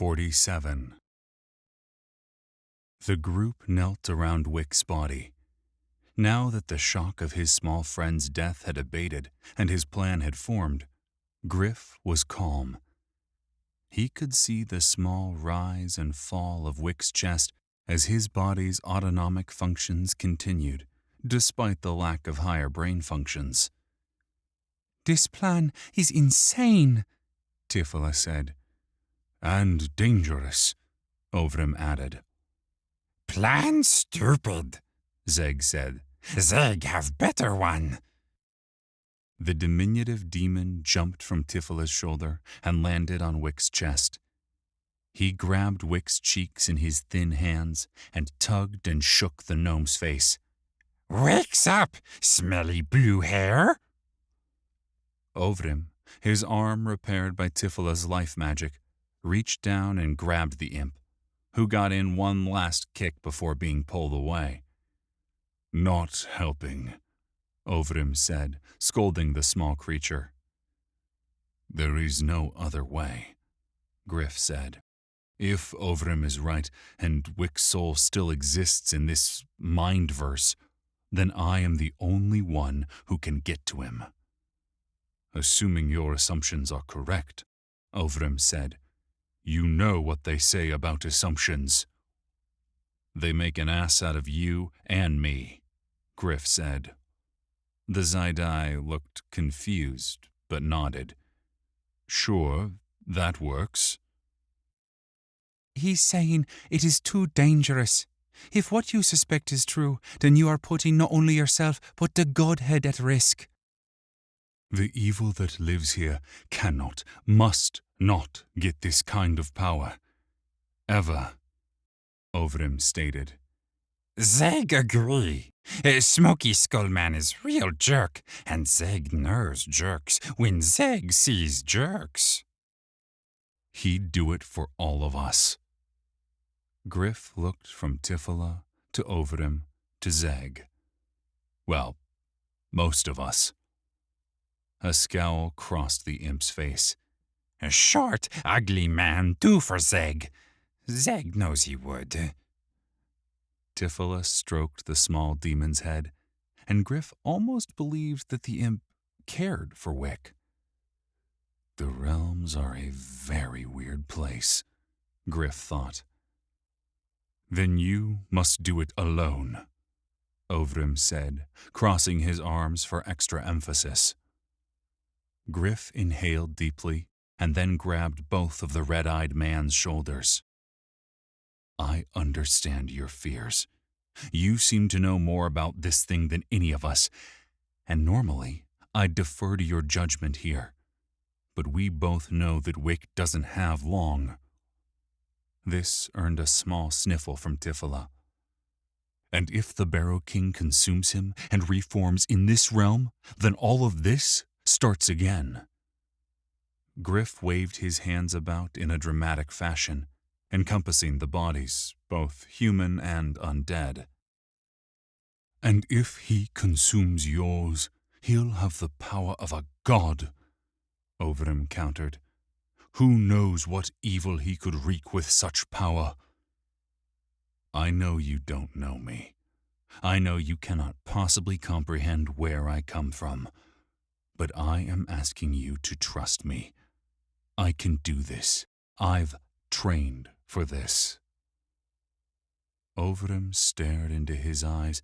47. The group knelt around Wick's body. Now that the shock of his small friend's death had abated and his plan had formed, Gryph was calm. He could see the small rise and fall of Wick's chest as his body's autonomic functions continued, despite the lack of higher brain functions. "This plan is insane," Tifla said. "And dangerous," Ovrim added. "Plan stupid," Zeg said. "Zeg have better one." The diminutive demon jumped from Tifla's shoulder and landed on Wick's chest. He grabbed Wick's cheeks in his thin hands and tugged and shook the gnome's face. "Wakes up, smelly blue hair." Ovrim, his arm repaired by Tifla's life magic, reached down and grabbed the imp, who got in one last kick before being pulled away. "Not helping," Ovrim said, scolding the small creature. "There is no other way," Gryph said. "If Ovrim is right and Wick's soul still exists in this mind-verse, then I am the only one who can get to him." "Assuming your assumptions are correct," Ovrim said. "You know what they say about assumptions." "They make an ass out of you and me," Gryph said. The Zaidai looked confused, but nodded. "Sure, that works." "He's saying it is too dangerous. If what you suspect is true, then you are putting not only yourself, but the Godhead at risk." "The evil that lives here cannot, must not get this kind of power. Ever," Ovrim stated. Zeg agree. Smoky Skull Man is real jerk, and Zeg knows jerks when Zeg sees jerks. "He'd do it for all of us." Gryph looked from Tifla to Ovrim to Zeg. "Well, most of us." A scowl crossed the imp's face. "A short, ugly man do for Zeg. Zeg knows he would." Tifla stroked the small demon's head, and Gryph almost believed that the imp cared for Wick. "The realms are a very weird place," Gryph thought. "Then you must do it alone," Ovrim said, crossing his arms for extra emphasis. Gryph inhaled deeply and then grabbed both of the red-eyed man's shoulders. "I understand your fears. You seem to know more about this thing than any of us, and normally I'd defer to your judgment here. But we both know that Wick doesn't have long." This earned a small sniffle from Tifla. "And if the Barrow King consumes him and reforms in this realm, then all of this starts again." Gryph waved his hands about in a dramatic fashion, encompassing the bodies, both human and undead. "And if he consumes yours, he'll have the power of a god," Ovrim countered. "Who knows what evil he could wreak with such power?" "I know you don't know me. I know you cannot possibly comprehend where I come from. But I am asking you to trust me. I can do this. I've trained for this." Ovrim stared into his eyes,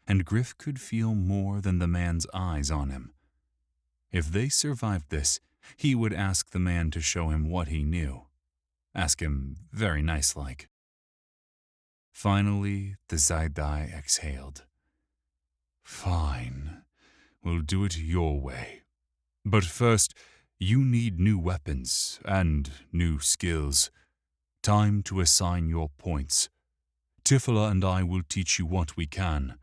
and Gryph could feel more than the man's eyes on him. If they survived this, he would ask the man to show him what he knew. Ask him very nice-like. Finally, the Zaidai exhaled. "Fine. We'll do it your way. But first, you need new weapons and new skills. Time to assign your points. Tifla and I will teach you what we can."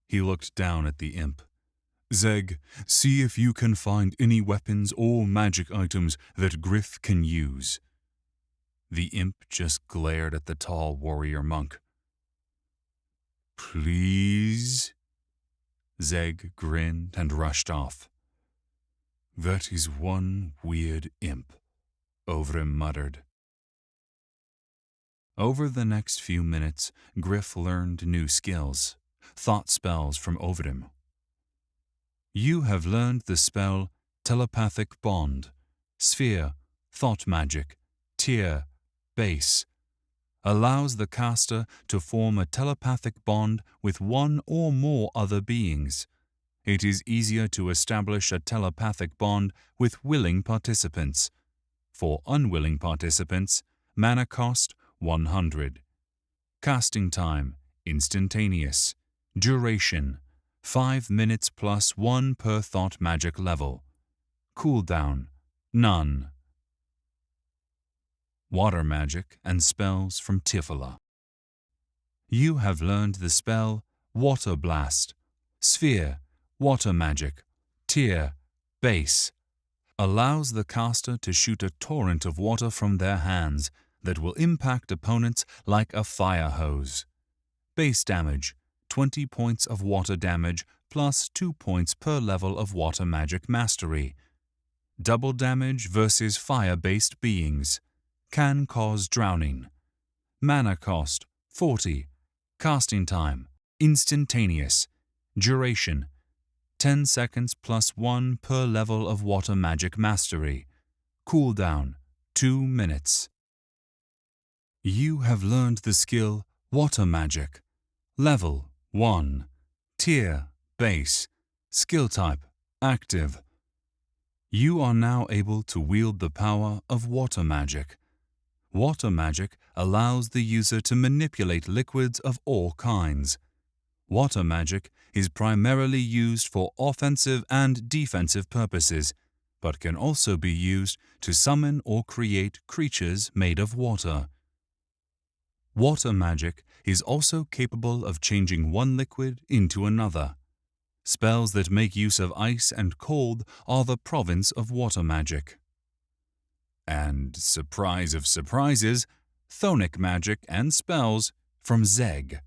He looked down at the imp. "Zeg, see if you can find any weapons or magic items that Gryph can use." The imp just glared at the tall warrior monk. "Please?" Zeg grinned and rushed off. "That is one weird imp," Ovrim muttered. Over the next few minutes, Gryph learned new skills, thought spells from Ovidum. You have learned the spell Telepathic Bond, Sphere, Thought Magic, Tear, Base. Allows the caster to form a telepathic bond with one or more other beings. It is easier to establish a telepathic bond with willing participants. For unwilling participants, mana cost 100. Casting time, instantaneous. Duration, 5 minutes plus 1 per thought magic level. Cooldown, none. Water magic and spells from Tifla. You have learned the spell Water Blast, Sphere, Water Magic, Tear, Base. Allows the caster to shoot a torrent of water from their hands that will impact opponents like a fire hose. Base damage, 20 points of water damage plus 2 points per level of water magic mastery. Double damage versus fire-based beings. Can cause drowning. Mana cost 40. Casting time instantaneous. Duration 10 seconds plus 1 per level of water magic mastery. Cooldown 2 minutes. You have learned the skill Water Magic. Level 1. Tier Base. Skill type Active. You are now able to wield the power of water magic. Water magic allows the user to manipulate liquids of all kinds. Water magic is primarily used for offensive and defensive purposes, but can also be used to summon or create creatures made of water. Water magic is also capable of changing one liquid into another. Spells that make use of ice and cold are the province of water magic. And, surprise of surprises, chthonic magic and spells from Zeg.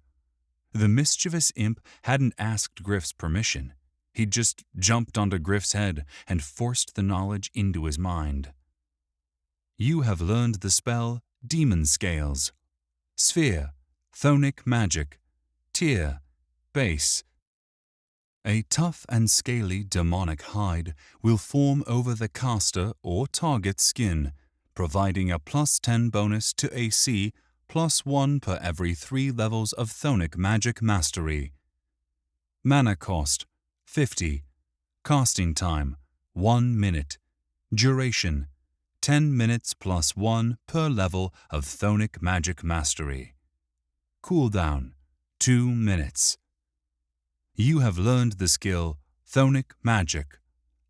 The mischievous imp hadn't asked Gryph's permission. He'd just jumped onto Gryph's head and forced the knowledge into his mind. You have learned the spell Demon Scales. Sphere, chthonic magic, Tear, Base. A tough and scaly demonic hide will form over the caster or target's skin, providing a +10 bonus to AC, +1 per every 3 levels of chthonic magic mastery. Mana cost 50. Casting time 1 minute. Duration 10 minutes +1 per level of chthonic magic mastery. Cooldown 2 minutes. You have learned the skill Chthonic Magic.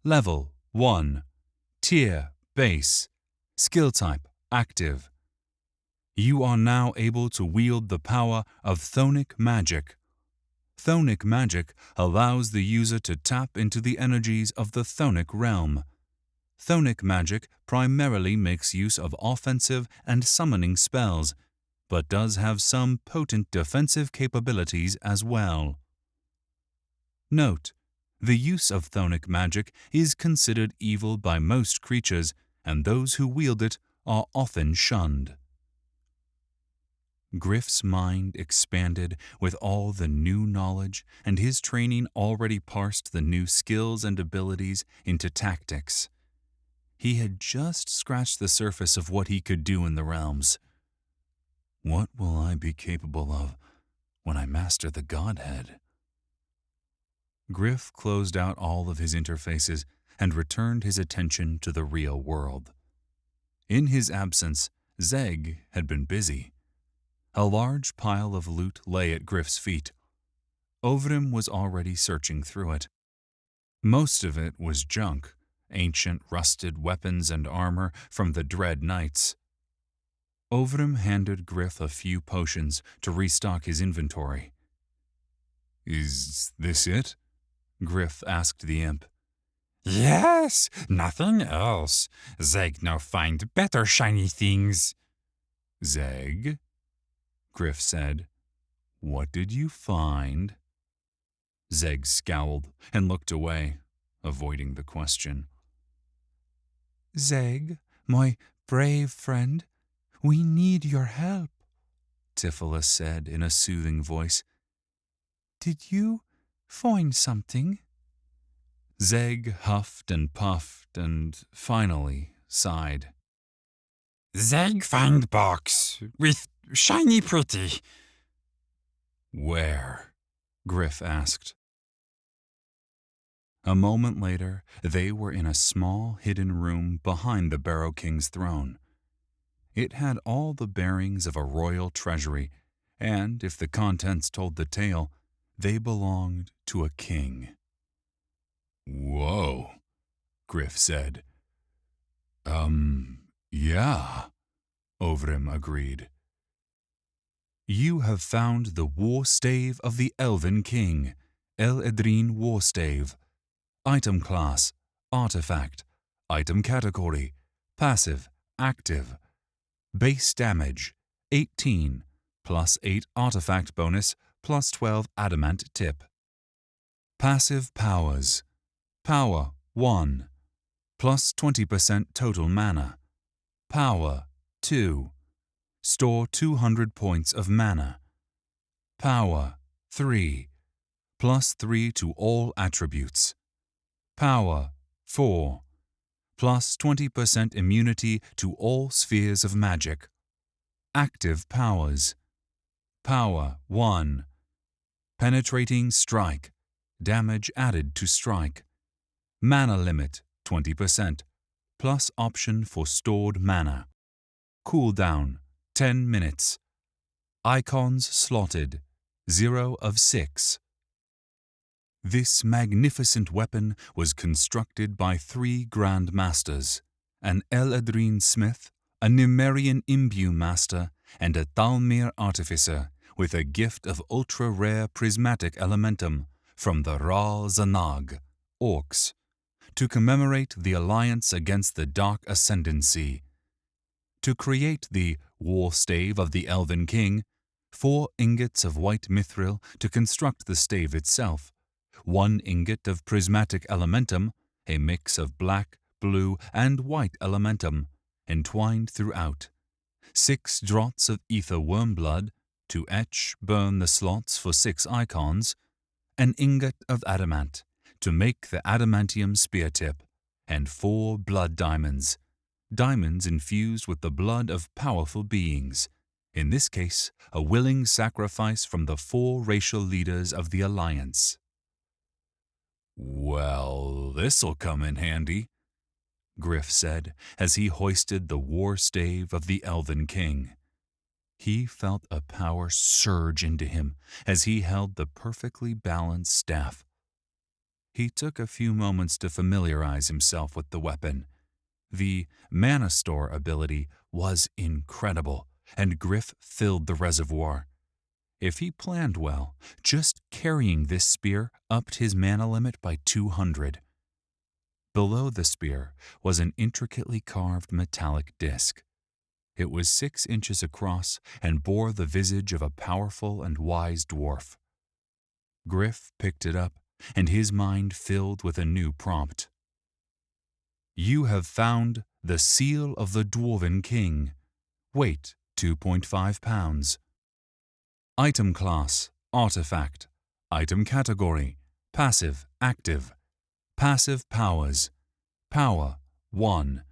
Level 1. Tier Base. Skill type Active. You are now able to wield the power of chthonic magic. Chthonic magic allows the user to tap into the energies of the chthonic realm. Chthonic magic primarily makes use of offensive and summoning spells, but does have some potent defensive capabilities as well. Note: the use of chthonic magic is considered evil by most creatures, and those who wield it are often shunned. Gryph's mind expanded with all the new knowledge, and his training already parsed the new skills and abilities into tactics. He had just scratched the surface of what he could do in the realms. What will I be capable of when I master the Godhead? Gryph closed out all of his interfaces and returned his attention to the real world. In his absence, Zeg had been busy. A large pile of loot lay at Gryph's feet. Ovidum was already searching through it. Most of it was junk, ancient rusted weapons and armor from the Dread Knights. Ovidum handed Gryph a few potions to restock his inventory. "Is this it?" Gryph asked the imp. Yes, nothing else. Zeg no find better shiny things. "Zeg?" Gryph said. "What did you find?" Zeg scowled and looked away, avoiding the question. Zeg, my brave friend, we need your help. Tiflis said in a soothing voice. Did you find something? Zeg huffed and puffed and finally sighed. Zeg find box with shiny pretty. Where? Gryph asked. A moment later, they were in a small hidden room behind the Barrow King's throne. It had all the bearings of a royal treasury, and if the contents told the tale, they belonged to a king. Whoa, Gryph said. Yeah, Ovrim agreed. You have found the war stave of the Elven King, El-Edrine War Stave. Item class, artifact. Item category, passive, active. Base damage, 18, plus 8 artifact bonus, plus 12 adamant tip. Passive powers. Power, 1, plus 20% total mana. Power, 2. Store 200 points of mana. Power, 3, plus 3 to all attributes. Power, 4, plus 20% immunity to all spheres of magic. Active powers. Power, 1. Penetrating strike. Damage added to strike. Mana limit, 20%, plus option for stored mana. Cooldown, 10 minutes. Icons slotted, 0 of 6. This magnificent weapon was constructed by 3 Grand Masters, an El-Edrine Smith, a Nimerian Imbue Master, and a Thalmir Artificer, with a gift of ultra-rare prismatic elementum from the Ral Zanag, Orcs, to commemorate the alliance against the Dark Ascendancy. To create the War Stave of the Elven King, 4 ingots of white mithril to construct the stave itself, 1 ingot of prismatic elementum, a mix of black, blue, and white elementum, entwined throughout, 6 draughts of ether worm blood, to burn the slots for 6 icons, an ingot of adamant, to make the adamantium spear tip, and 4 blood diamonds, diamonds infused with the blood of powerful beings, in this case a willing sacrifice from the 4 racial leaders of the Alliance. Well, this'll come in handy, Gryph said as he hoisted the war stave of the Elven King. He felt a power surge into him as he held the perfectly balanced staff. He took a few moments to familiarize himself with the weapon. The mana store ability was incredible, and Gryph filled the reservoir. If he planned well, just carrying this spear upped his mana limit by 200. Below the spear was an intricately carved metallic disc. It was 6 inches across and bore the visage of a powerful and wise dwarf. Gryph picked it up, and his mind filled with a new prompt. You have found the Seal of the Dwarven King. Weight, 2.5 pounds. Item class, artifact. Item category, passive, active. Passive powers. Power, 1.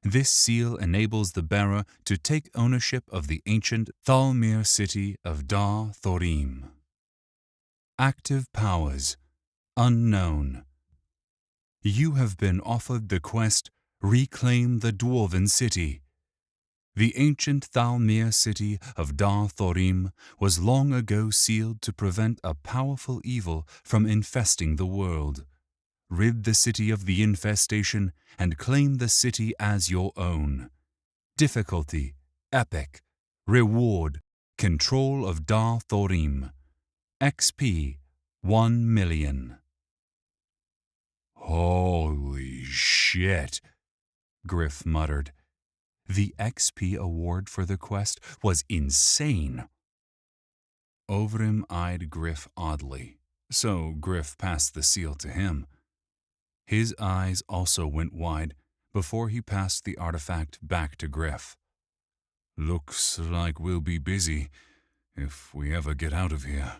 This seal enables the bearer to take ownership of the ancient Thalmir city of Dar Thorim. Active powers, unknown. You have been offered the quest, Reclaim the Dwarven City. The ancient Thalmir city of Dar Thorim was long ago sealed to prevent a powerful evil from infesting the world. Rid the city of the infestation and claim the city as your own. Difficulty, epic. Reward, control of Dar Thorim. XP, 1 million. Holy shit, Gryph muttered. The XP award for the quest was insane. Ovrim eyed Gryph oddly, so Gryph passed the seal to him. His eyes also went wide before he passed the artifact back to Gryph. Looks like we'll be busy if we ever get out of here.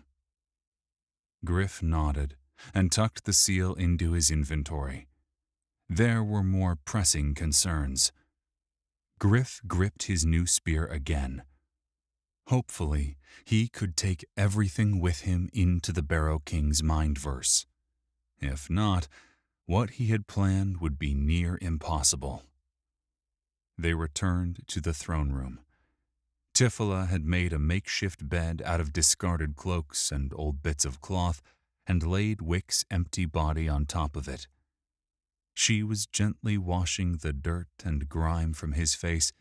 Gryph nodded and tucked the seal into his inventory. There were more pressing concerns. Gryph gripped his new spear again. Hopefully, he could take everything with him into the Barrow King's mindverse. If not, what he had planned would be near impossible. They returned to the throne room. Tifila had made a makeshift bed out of discarded cloaks and old bits of cloth and laid Wick's empty body on top of it. She was gently washing the dirt and grime from his face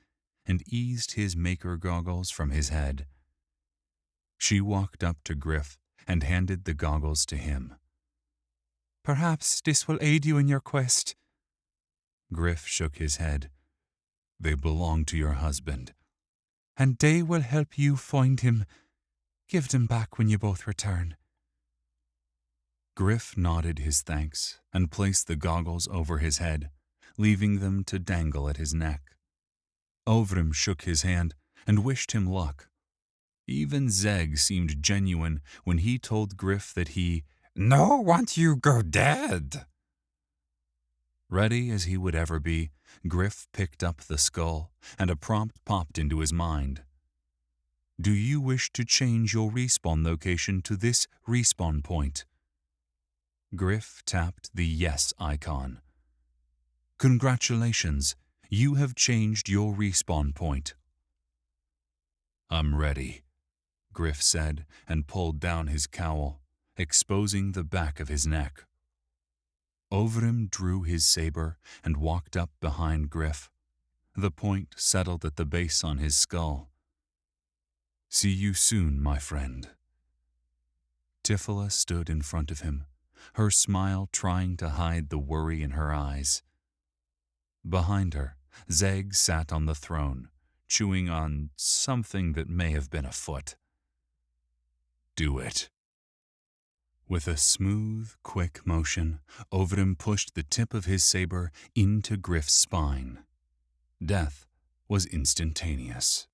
and eased his maker goggles from his head. She walked up to Gryph and handed the goggles to him. Perhaps this will aid you in your quest. Gryph shook his head. They belong to your husband. And they will help you find him. Give them back when you both return. Gryph nodded his thanks and placed the goggles over his head, leaving them to dangle at his neck. Ovrim shook his hand and wished him luck. Even Zeg seemed genuine when he told Gryph that he "No want you go dead." Ready as he would ever be, Gryph picked up the skull, and a prompt popped into his mind. Do you wish to change your respawn location to this respawn point? Gryph tapped the yes icon. Congratulations, you have changed your respawn point. I'm ready, Gryph said and pulled down his cowl, exposing the back of his neck. Ovrim drew his saber and walked up behind Gryph. The point settled at the base on his skull. See you soon, my friend. Tifila stood in front of him, her smile trying to hide the worry in her eyes. Behind her, Zeg sat on the throne, chewing on something that may have been a foot. Do it. With a smooth, quick motion, Ovrim pushed the tip of his saber into Gryph's spine. Death was instantaneous.